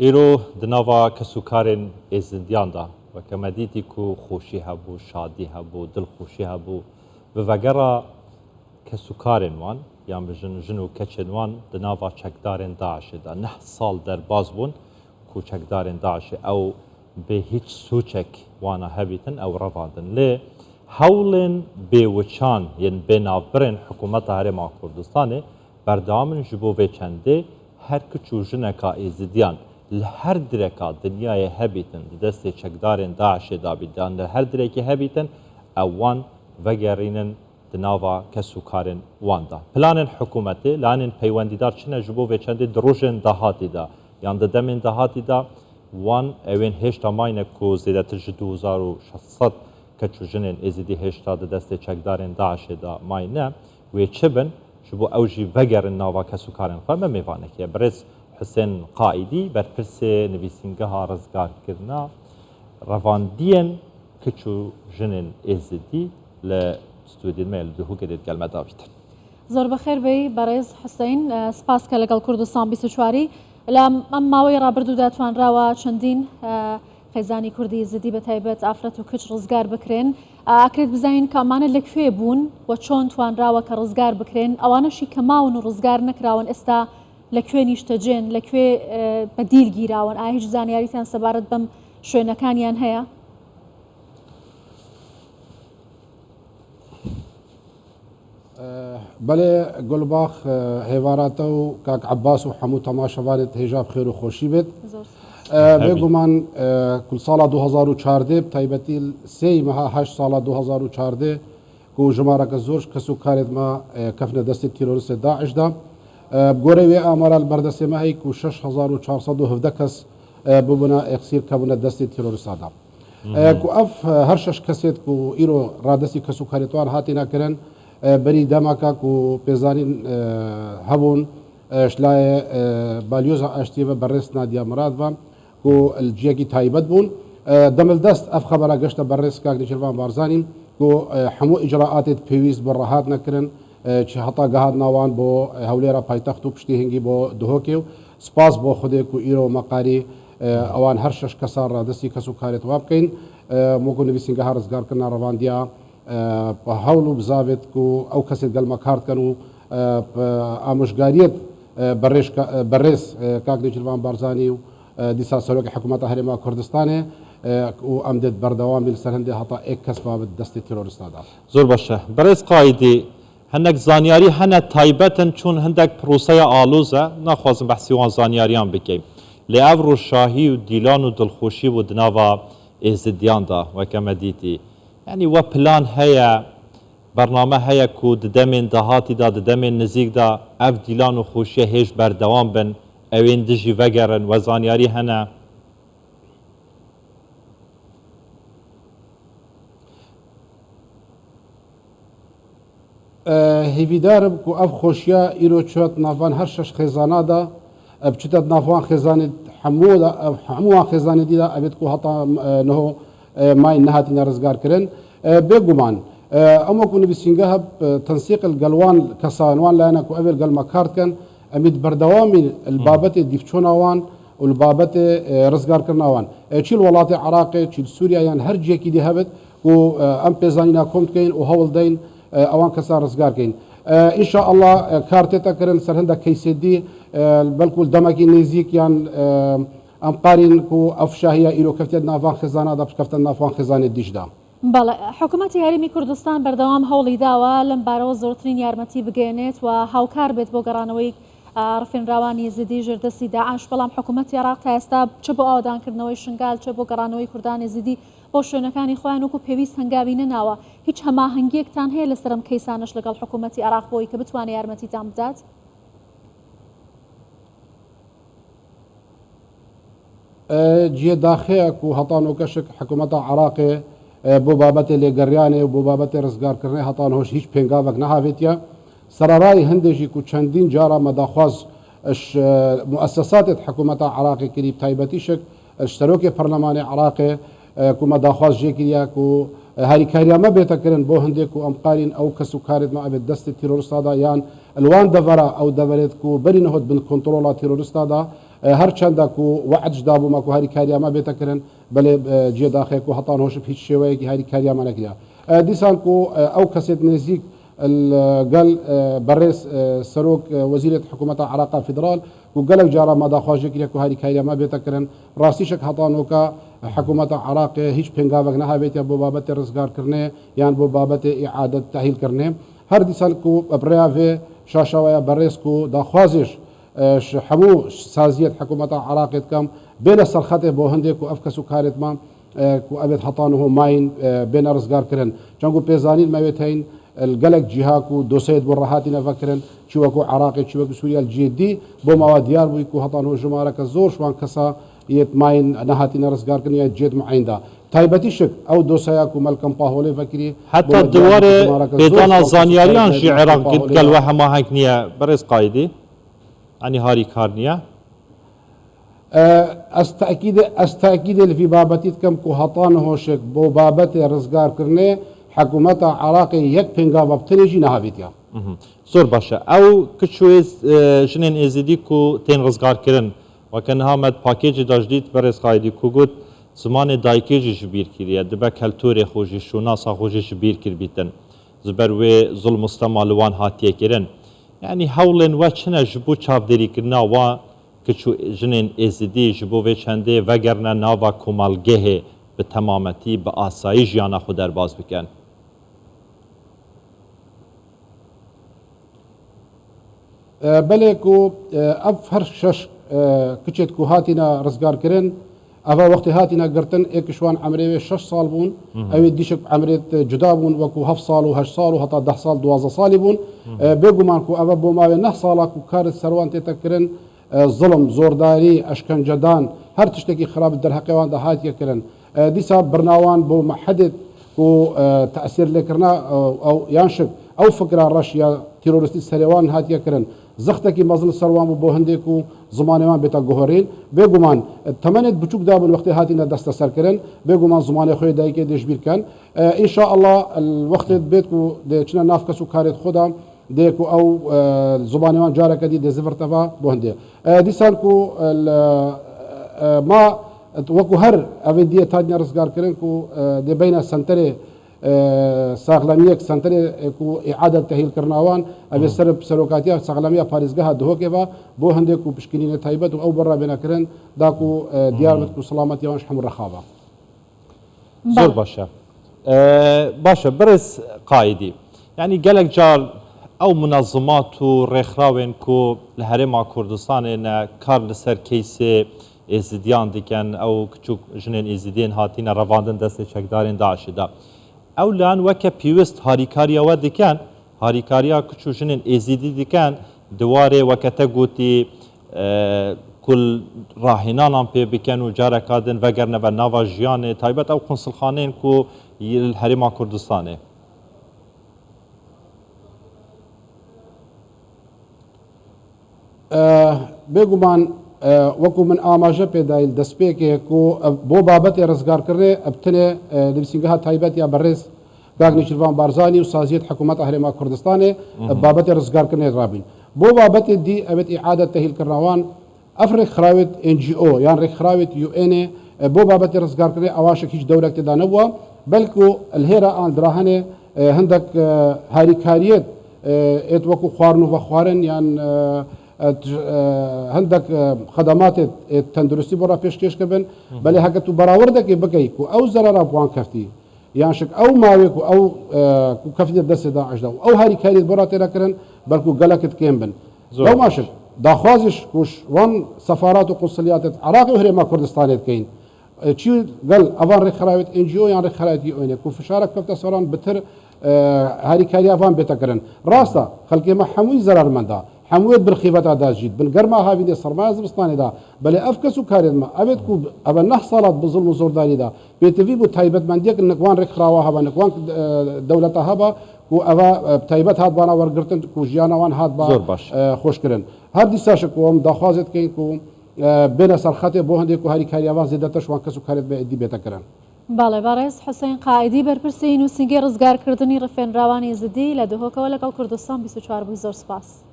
ایرو دنوا کسوکارن ازدیان دا و کمدیتی کو خوشی هبو شادی هبو دل خوشی هبو و وگرا کسوکارن وان یان بجن جنو کچن وان دنوا چکدارن داعش دا 9 سال در باز بون کو چکدارن داعش او به هیچ سوچک وانا هبیتن او رواندن لی هولن بیوچان ین بنابرن حکومت هرما کردستانه بردامن جبو و چنده هر کچو جنکا ازدیان لهر درکا دنیای هبیتن دست چکدارن داعش دابیدان لهر درکی هبیتن اوان وگرینن دناوا کسوکارن واندا پلان حکومتی لانن پیوندیدار چنه جبو و چنده دروژن دهاتی دا یان دمن دهاتی دا وان اوین هشتا ماینه کو زیدتر 2600 کچو جنن ازدی هشتا دست چکدارن داعش دا ماینه و چبن شبو اوجی وگرن ناوا کسوکارن خواهد میوانه که برز حسین قائدی برپرس نویسینگاه رزگار کرنا رواندین کچو جنن ازدی لستودیل میل دهو گدید گلمه داویدن زۆر بەخێر بێی بەڕێز حسین سپاس کە لەگەڵ کوردستان 24 لە ئەم ماوەی ڕابردوودا توانراوە چەندین خێزانی کوردی زدی بە تایبەت ئافرەت و کچ ڕزگار بکرێن ئاکرێت بزانین کامانە لەکوێ بوون و چۆن توانراوە کە ڕزگار بکرێن ئەوانەشی کە ماون و ڕزگار نەکراون ئێستا لەکوێ نیشتەجێن لەکوێ بەدیل گیراون ئایا هیچ زانیاریتان سەبارەت بەم شوێنەکانیان هەیە؟ بله گلباخ هیواراتو کاک عباس و حمو تماشاوانت هجاب خیر و خوشی بید بگومان کل سال 2014 تایبەتی 3 ماه 8 سال 2014 کو جمارك زورش كسو كارد ما كفنا دست تيرورست داعش دا بگوره وی آمارال بردست ما هی کو 6417 کس ببنا اقصیر کبنا دست تيرورست دا کو اف هر شش کسید کو ایرو رادستی کسو کاریتوان هاتی نکرن بری دماکا کو پیزانین هبون شلای بالیوز اشتیو بررس نادیا مراد و کو الجیگی تایبت بون دمل دست اف خبره گشت بررس کاک نشروان بارزانیم کو حمو اجراءات پیویز برهات نکرن چه حتا گهاد نوان بو هولیرا پایتختو پشتی هنگی بو دهوکیو سپاس بو خوده کو ایرو مقاری اوان هر شش کسار را دستی کسو کاریت وابکین موکو نویسینگه ها رزگار کرنا رواندیا هولو بزاوت کو او کسی گل مکارت کنو آموشگاریت بررس کاک نشروان بارزانی دیسا سلوک حکومت هرما کردستانه و امدد بردوام بالسرهنده حتا یک کس بابت دست تیرورست دا زور باشه برز قایدی هنک زانیاری هنه تایبتن چون هندک پروسه آلوزه نخوازم بحثی وان زانیاریان بکیم لعور و شاهی و دیلان و دلخوشی و دناوا ازدیان دا و کمدیتی یعنی و پلان هیا برنامه هیا کو ددمین دهاتی دا ددمین نزیک دا اف دیلان و خوشی هیچ بردوام بن اوین دجی وگرن و زانیاری هنه هیویدارم کو اف خوشیا ایرو چوت نافان هر شش خزانه دا بچتت نافان خزانه حمو خزانه دی دا ابد کو حتا نهو ماي نهات نرزگار کرن بگومان اما کو نبیسینگه تنسيق القلوان كسانوان لأنا كو اول قل مكارت كان امید بردوام البابت دیفچوناوان والبابت رزگار کرناوان چیل ولات عراق چیل سوریا یان هر جیکی دی هبت و ام پیزانینا کمت کین و هول دین اوان کسا رزگار کین ان شاء الله کارت تکرن سرهنده کیسدی بلکو دمکی نزیک یان ام قارن کو افشاهیا ایرو کفتد نافان خزانه دا کفتد نافان خزانه دیش دا بەڵێ حکوومەتی هەرێمی کوردستان بەردەوام هەوڵی داوە لەم بارەوە زۆرترین یارمەتی بگەێنێت و هاوکار بێت بۆ گەڕانەوەی ڕفێنراوانی زیدی ژێردەستی داعش بەڵام حکوومەتی عێراق تا ئێستا چ بۆ ئاوادانکردنەوەی شنگال چ بۆ گەڕانەوەی کوردانی زیدی بۆ شوێنەکانی خۆیان وەکو پێویست هەنگاوی نەناوە هیچ هەماهەنگیەکتان هەیە لەسەر ئەم کەیسانەش لەگەڵ حکوومەتی عێراق بۆی کە بتوانێت یارمەتیتان بدات؟ جێ داخەیە و هەتان و کەشک حکوومەتە عێراقێ بۆ بابەتێ لێگەڕیانێ و بۆ بابەتێ ڕزگارکردنی هەتان هۆش هیچ پێنگاوێک نەهاوێتە سەرڕای هەندێکی و چەندین جارە مەداخواز مؤسساتت حکوومەتە عێراقی کردی تایبەتیشک اشتراکی پەرلەمانی عێراقێ کو مەداخواز جێگیریا و هاریکاریامە بێتەکردن بۆ هەندێک و ئەم قارین ئەو کەس و کارێت ما ئەبێت دەستی تیرۆریستادا یان الوان دەڤەرە ئەو دەبێت و بەری نەهۆت بن کۆنتڕۆڵا تیرۆریستادا هەرچەندە و وعدش دابوومە و هەری کاریامە بێتەکردن بەڵێ جێداخێک و هەتان هۆشت هیچ شێوەیەکی هەری کاریامە نەکرا دیسان و ئەو کەسێت نزیک قال برئيس سروك وزيرة حكومة عراق فيدرال وقال جارا ما داخواجك يكو هاري كايرا ما بيتكرن راسيشك هطانوكا حكومة عراق هيش بينغابك نها بيت بو بابت رزقار كرنه يعني بو بابت إعادة تأهيل كرنه هر ديسان كو بريافي شاشاويا برئيس كو داخوازش حمو سازية حكومة عراق كم بين السرخته بو هندك وأفكسو كارت ما كو أبد حطانه ماين بين رزقار كرن جانكو بيزانين ما بيتين القلق جهاكو دوسيد برهاتي نفكرن شوكو عراقي شوكو سوريا الجدي بو مواديار بيكو هطانو جمارك الزور شوان كسا يتماين نهاتي نرزقار كن يجد معين دا تايبتي شك او دوسياكو ملكم باهولي فكري حتى الدوار بيتانا زانياريان شي عراق قد قال وها ما هيك نيا برز قايدي يعني هاري كارنيا استأكيد اللي في بابتي كم كو هطانو شك بو بابتي رزقار كرني حكومة عراقي يك بينغابا بتنجي نهابيتيا زور باشا او كشويز جنين ازيدي كو تين رزقار كرن وكان هامد باكيج داجديت برز قايدي كو قد زمان دايكيج جبير كريا دبا كالتوري خوجي شوناسا خوجي جبير كر بيتن زبر وي ظلم مستمالوان هاتيه كرن يعني هولن وچنا جبو چاودري كرنا وا كشو جنين ازيدي جبو و چنده وگرنا ناوا كمالگه به تمامتی به آسایش جانا خود در باز بکن بلكو افهر شش كتشت كو هاتينا رزقار كرن افا وقت هاتينا قرتن اكشوان عمري 6 صال بون او ديشك عمري جدا بون وكو 7 صال و 8 صال و حتى 10 صال 12 صال بون بيغمان كو افا بو ما 9 صال كو كار سروان تتكرن ظلم زورداري اشكنجدان هر تشتكي خراب در حقيوان ده هاتيا كرن ديسا برناوان بو محدد و تاثير لكرنا او ينشك او فكره رشيا تيرورستي سريوان هاتيا كرن زختكي مظل سروان بو هنديكو زمانوان بيتا جوهرين بيغمان تمنت بچوك دابن وقت هاتينا دست سر كرن بيغمان زمان خوي دايكي ديش بير كان ان شاء الله الوقت بيتكو دچنا نافكسو كاريت خدا ديكو او زمانوان جارك دي دزفرتفا بو هندي ديسانكو ما وكو هر افيديه تاجنا رزقار كرن كو دي بين سنتري ساغلاميك سنتري كو اعاده تاهيل كرناوان ابي سرب سروكاتيا ساغلاميا فارزغها دهوكيفا بو هندكو بشكينين تايبت او برا بنا كرن داكو ديارتكو سلامتي وانش حمر رخابه زور باشا باشا برز قايدي يعني قالك جار او منظمات ورخراوين كو لهرم كردستان كار لسر كيسي ازديان ديكن او كچوك جنين ازدين هاتين رواندن دست چکدارين داعش دا او لان وكا بيوست هاريكاريا ودكن هاريكاريا كچو جنين ازدي ديكن دواره وكتا گوتي كل راهنان بي بكن وجارة كادن وگرن و ناوا جيان تايبت او قنصل خانين كو الهرم كردستان بيغمان وكو من آماجه پیدایل دسپیکه کو بو بابت رزگار کرده ابتنه لبسینگها تایبت یا برز باغنی شرفان بارزانی و سازیت حکومت اهرما کردستان بابت رزگار کرده رابین بو بابت دي ابت اعاده تاهيل كروان افريق خراوت ان جي او يعني ريك خراوت يو ان بو بابت رزگار کرده اواشك هیچ دولت دانوا بلکو الهيرا ان دراهنه هندك هاري كاريت ات وكو خوارنو وخوارن يعني هندك خدمات التندرستي برا بيشكش كبن بل هكا تو براوردك بكي كو او زرارا بوان كفتي يعني شك او ماوي كو او كو كفتي دس داعش دو او هاري كاري برا تركرن بل كو غلكت كيمبن لو ما شك داخوازش كوش وان سفارات وقنصليات عراقي وهرما كردستان كاين تشي قال افان ري خراوت ان جي او يعني ري خراوت يو ان كو فشارك كفتا سوران بتر هاري كاري افان بتكرن راسا خلقي ما حموي زرار من دا حمويت بالخيفة دا جيد بالقرمة هاي دي صرماز بسطاني دا بل افكسو كارد ما ابدكو ابا نح صالات بظلم وزورداري دا بيتفي بو تايبت من ديك نكوان ريك خراوها با نكوان دولتها با كو ابا تايبت هاد بانا ورقرتن كو جيانا وان هاد با خوش كرن هاد دي ساشكو ام داخوازت كين كو بين سرخاتي بو هندي كو هاري كارياوان زيدتش وان كسو كارد بي بيتا كرن باڵێ بەڕێز حوسێن قائیدی بەرپرسین و سنگی ڕزگارکردنی ڕفێنراوانی زدی لە دهۆکەوە لەگەڵ کوردستان 24 بووی زۆر سپاس.